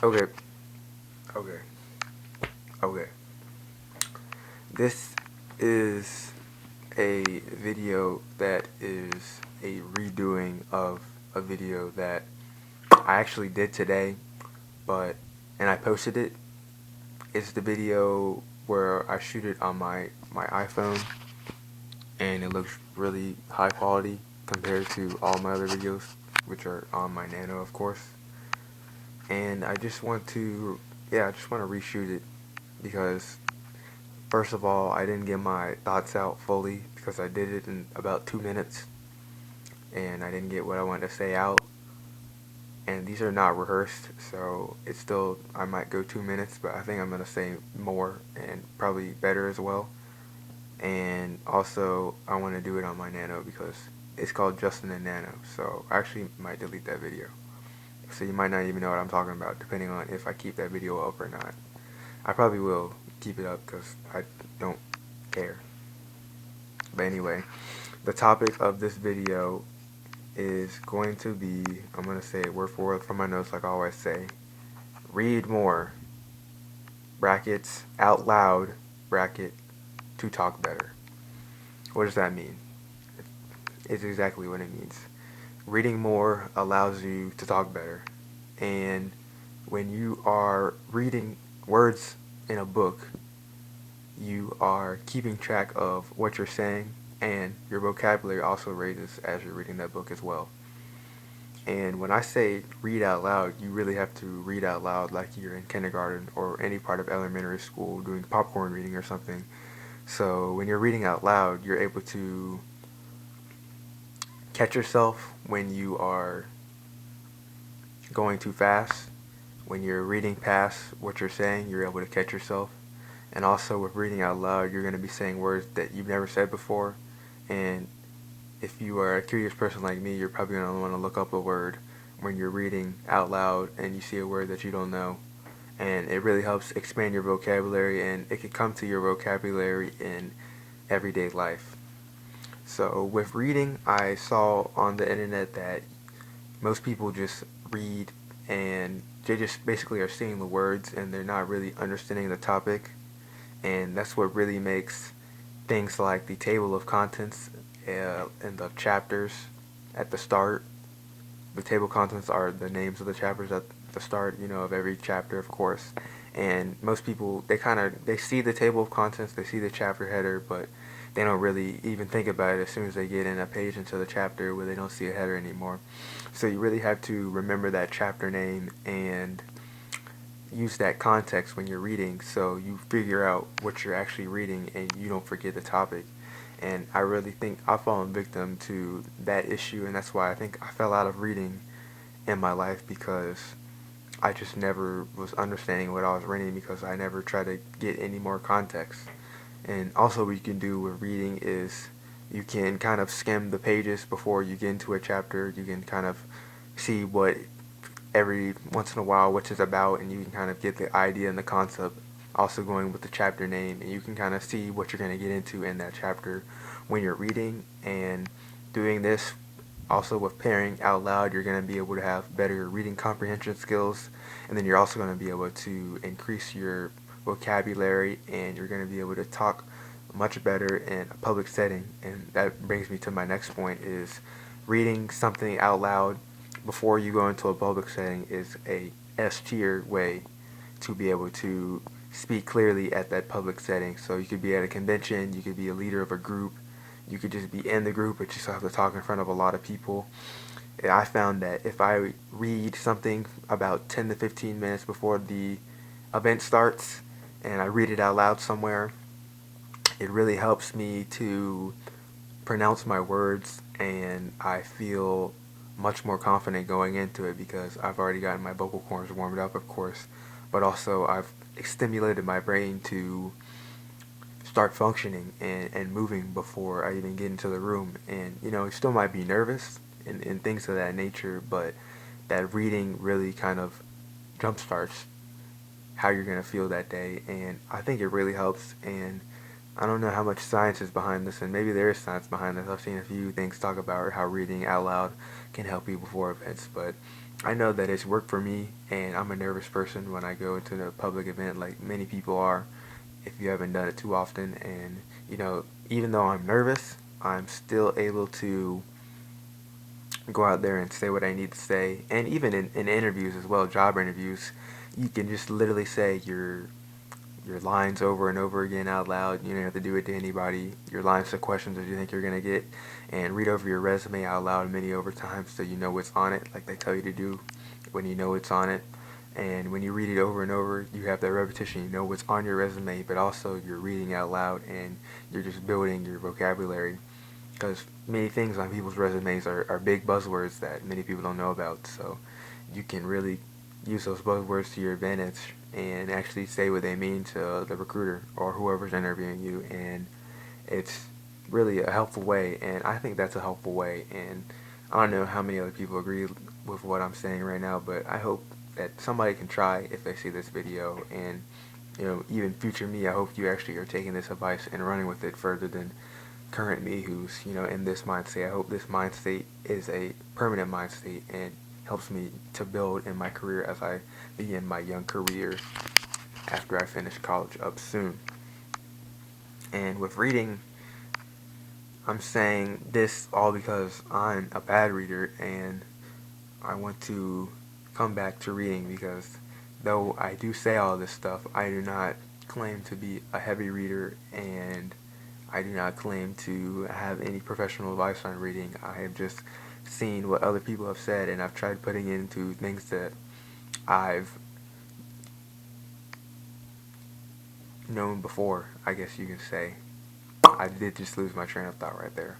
Okay, okay, okay. This is a video that is a redoing of a video that I actually did today, and I posted it. It's the video where I shoot it on my iPhone, and it looks really high quality compared to all my other videos, which are on my Nano, of course. And I just want to, yeah, I just want to reshoot it because first of all, I didn't get my thoughts out fully because I did it in about 2 minutes, and I didn't get what I wanted to say out. And these are not rehearsed, so it's still, I might go 2 minutes, but I think I'm going to say more and probably better as well. And also, I want to do it on my Nano because it's called Justin and Nano, so I actually might delete that video. So you might not even know what I'm talking about, depending on if I keep that video up or not. I probably will keep it up because I don't care. But anyway, the topic of this video is going to be, I'm going to say it word for word from my notes like I always say, read more, brackets, out loud, bracket, to talk better. What does that mean? It's exactly what it means. Reading more allows you to talk better. And when you are reading words in a book, you are keeping track of what you're saying, and your vocabulary also raises as you're reading that book as well. And when I say read out loud, you really have to read out loud like you're in kindergarten or any part of elementary school doing popcorn reading or something. So when you're reading out loud, you're able to catch yourself when you are going too fast. When you're reading past what you're saying, you're able to catch yourself. And also with reading out loud, you're going to be saying words that you've never said before. And if you are a curious person like me, you're probably going to want to look up a word when you're reading out loud and you see a word that you don't know. And it really helps expand your vocabulary, and it can come to your vocabulary in everyday life. So with reading, I saw on the internet that most people just read and they just basically are seeing the words and they're not really understanding the topic. And that's what really makes things like the table of contents and the chapters at the start. The table of contents are the names of the chapters at the start, of every chapter, of course. And most people, they see the table of contents, they see the chapter header, but they don't really even think about it as soon as they get in a page into the chapter where they don't see a header anymore. So you really have to remember that chapter name and use that context when you're reading so you figure out what you're actually reading and you don't forget the topic. And I really think I've fallen victim to that issue, and that's why I think I fell out of reading in my life, because I just never was understanding what I was reading because I never tried to get any more context. And also what you can do with reading is you can kind of skim the pages before you get into a chapter. You can kind of see what every once in a while what it's about, and you can kind of get the idea and the concept also going with the chapter name, and you can kind of see what you're going to get into in that chapter when you're reading. And doing this also with pairing out loud, you're going to be able to have better reading comprehension skills, and then you're also going to be able to increase your vocabulary, and you're going to be able to talk much better in a public setting. And that brings me to my next point, is reading something out loud before you go into a public setting is a S tier way to be able to speak clearly at that public setting. So you could be at a convention, you could be a leader of a group, you could just be in the group, but you still have to talk in front of a lot of people. And I found that if I read something about 10 to 15 minutes before the event starts and I read it out loud somewhere, it really helps me to pronounce my words, and I feel much more confident going into it because I've already gotten my vocal cords warmed up, of course, but also I've stimulated my brain to start functioning and moving before I even get into the room. And you still might be nervous and things of that nature, but that reading really kind of jumpstarts how you're going to feel that day, and I think it really helps. And I don't know how much science is behind this, and maybe there is science behind this. I've seen a few things talk about how reading out loud can help you before events, but I know that it's worked for me, and I'm a nervous person when I go into a public event, like many people are, if you haven't done it too often. And, even though I'm nervous, I'm still able to go out there and say what I need to say. And even in interviews as well, job interviews, you can just literally say your lines over and over again out loud. You don't have to do it to anybody. Your lines to questions that you think you're going to get. And read over your resume out loud many over times so you know what's on it, like they tell you to do when you know it's on it. And when you read it over and over, you have that repetition. You know what's on your resume, but also you're reading out loud and you're just building your vocabulary. Because many things on people's resumes are big buzzwords that many people don't know about. So you can really use those buzzwords to your advantage and actually say what they mean to the recruiter or whoever's interviewing you. And it's really a helpful way, and I think that's a helpful way. And I don't know how many other people agree with what I'm saying right now, but I hope that somebody can try if they see this video. And even future me, I hope you actually are taking this advice and running with it further than current me who's in this mind state. I hope this mind state is a permanent mind state and helps me to build in my career as I begin my young career after I finish college up soon. And with reading, I'm saying this all because I'm a bad reader and I want to come back to reading, because though I do say all this stuff, I do not claim to be a heavy reader, and I do not claim to have any professional advice on reading. I have just seen what other people have said, and I've tried putting it into things that I've known before, I guess you can say. I did just lose my train of thought right there.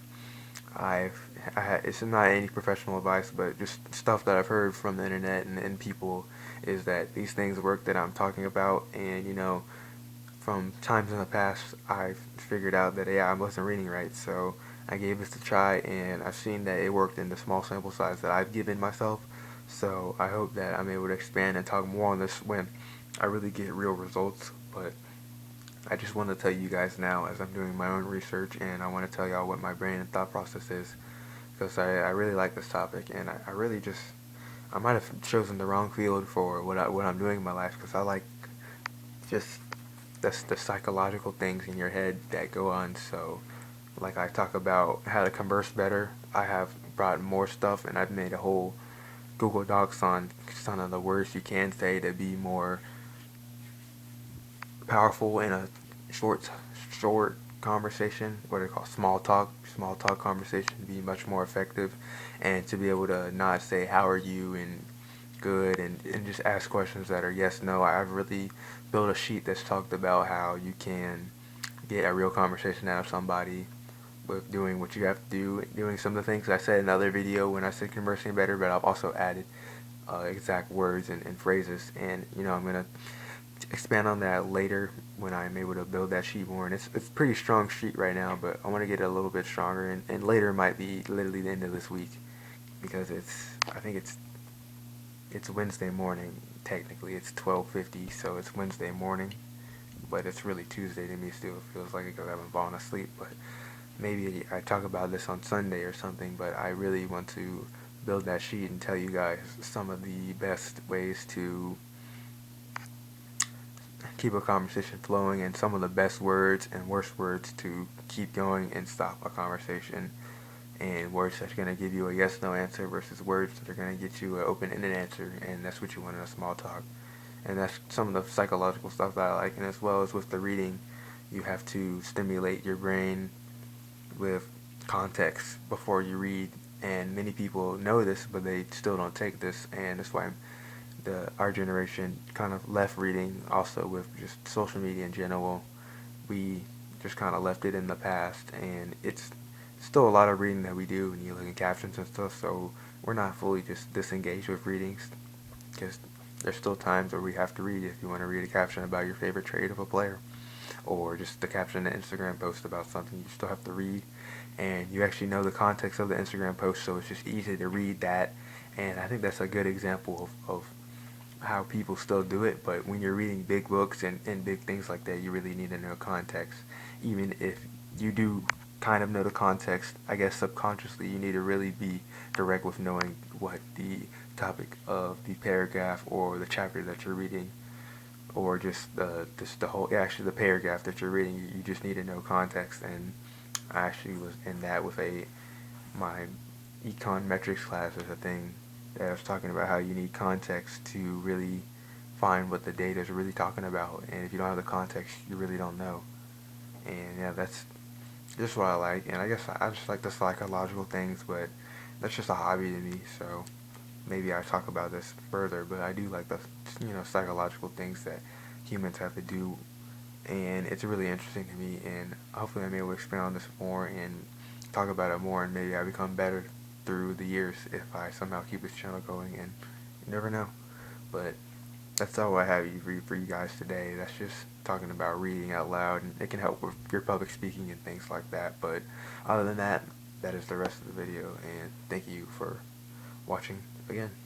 It's not any professional advice, but just stuff that I've heard from the internet and people, is that these things work that I'm talking about. And from times in the past, I've figured out that I wasn't reading right, so I gave this a try, and I've seen that it worked in the small sample size that I've given myself. So I hope that I'm able to expand and talk more on this when I really get real results. But I just want to tell you guys now, as I'm doing my own research, and I want to tell y'all what my brain and thought process is, because I really like this topic, and I really just, I might have chosen the wrong field for what I'm doing in my life, because I like just the psychological things in your head that go on. So like I talk about how to converse better, I have brought more stuff, and I've made a whole Google Docs on some of the words you can say to be more powerful in a short conversation, what they call small talk conversation, be much more effective, and to be able to not say how are you and good, and just ask questions that are yes, no. I've really built a sheet that's talked about how you can get a real conversation out of somebody with doing what you have to do, doing some of the things I said in another video when I said conversing better, but I've also added exact words and phrases. And I'm gonna expand on that later when I'm able to build that sheet more. And it's a pretty strong sheet right now, but I want to get it a little bit stronger. And later might be literally the end of this week, because I think it's Wednesday morning. Technically, it's 12:50, so it's Wednesday morning, but it's really Tuesday to me still. It feels like it because I haven't fallen asleep. But maybe I talk about this on Sunday or something. But I really want to build that sheet and tell you guys some of the best ways to keep a conversation flowing, and some of the best words and worst words to keep going and stop a conversation, and words that are going to give you a yes no answer versus words that are going to get you an open-ended answer, and that's what you want in a small talk. And that's some of the psychological stuff that I like. And as well as with the reading, you have to stimulate your brain with context before you read, and many people know this but they still don't take this, and that's why our generation kind of left reading. Also with just social media in general, we just kind of left it in the past, and it's still a lot of reading that we do, and you look at captions and stuff, so we're not fully just disengaged with readings, because there's still times where we have to read. If you want to read a caption about your favorite trade of a player, or just the caption in an Instagram post about something, you still have to read, and you actually know the context of the Instagram post, so it's just easy to read that. And I think that's a good example of how people still do it. But when you're reading big books and big things like that, you really need to know context. even if you do kind of know the context, I guess subconsciously you need to really be direct with knowing what the topic of the paragraph or the chapter that you're reading, or just the whole, actually the paragraph that you're reading. You just need to know context. And I actually was in that with my econ metrics class. Is a thing that I was talking about how you need context to really find what the data is really talking about, and if you don't have the context, you really don't know. And yeah, that's just what I like. And I guess I just like the psychological things, but that's just a hobby to me. So maybe I talk about this further, but I do like the psychological things that humans have to do, and it's really interesting to me. And hopefully, I'm able to expand on this more and talk about it more, and maybe I become better through the years if I somehow keep this channel going. And you never know. But that's all I have for you guys today. That's just talking about reading out loud, and it can help with your public speaking and things like that. But other than that, that is the rest of the video, and thank you for watching again.